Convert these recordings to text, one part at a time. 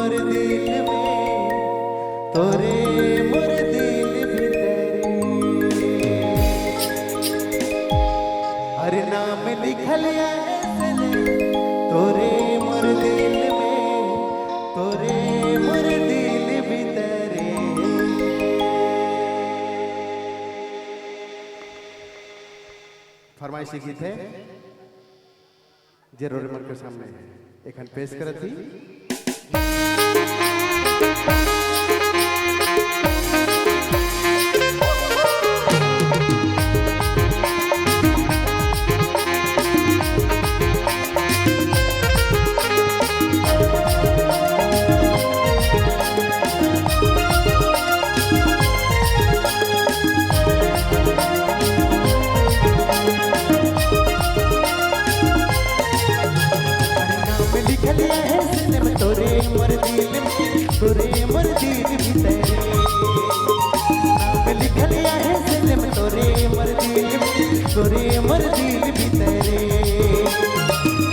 मोर दिल में तोरे मोर दिल भीतरे हर नाम लिखल ऐसे तोरे मोर दिल में तोरे मोर दिल भीतरे। फरमाइशी गीत है जे रोड के सामने एखन पेश करती। तोरे मोर दिल तोरे मोर दिल भीतरे नाम लिखल है सिल में तोरे मोर दिल तोरे मोर दिल भीतरे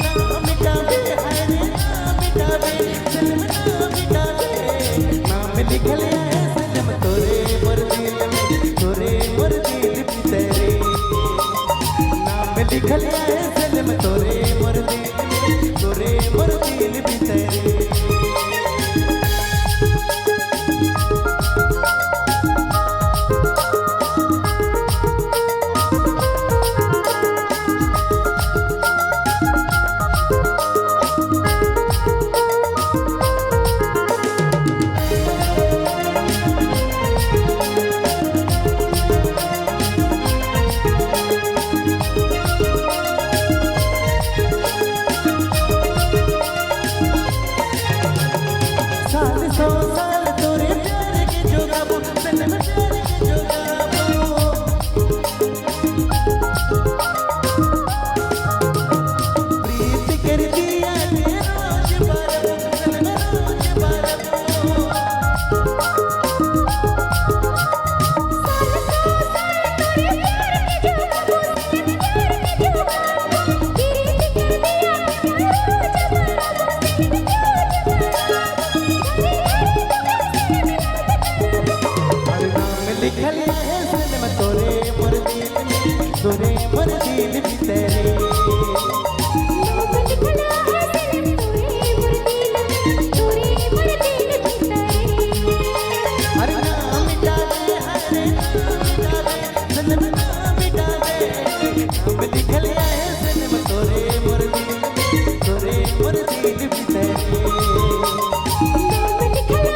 नाम मिटावे हरे नाम मिटावे सिल में नाम मिटावे नाम लिखल है सिल में तोरे मोर दिल तोरे मोर दिल भीतरे नाम लिखल है सिल में तोरे मोर दिल तोरे मोर दिल भीतरे। तोरे मोर दिल भीतरे नाम लिखल है सिल में तोरे मोर दिल भीतरे हर नाम मिटावे हरे नाम मिटावे सिल में नाम मिटावे नाम लिखल है सिल में तोरे मोर दिल भीतरे नाम लिखल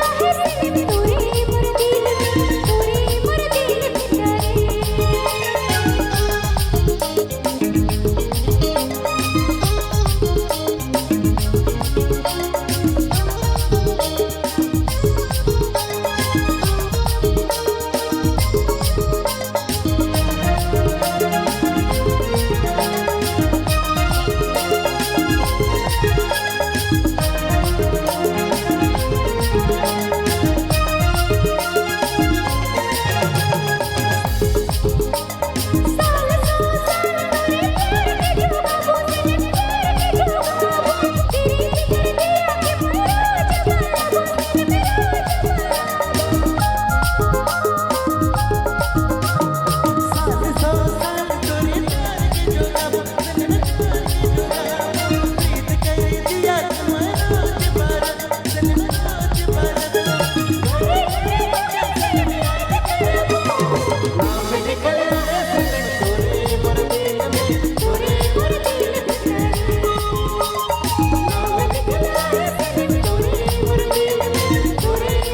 है सिल में तोरे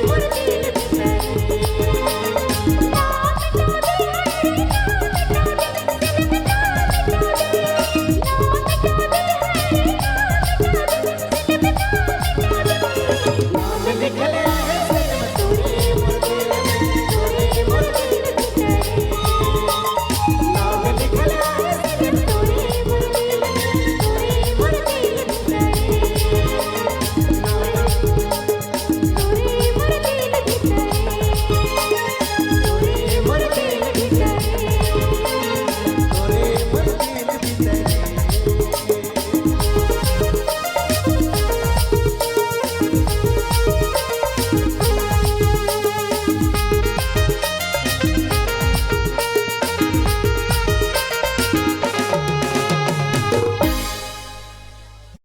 मोर दिल भीतरे। निकले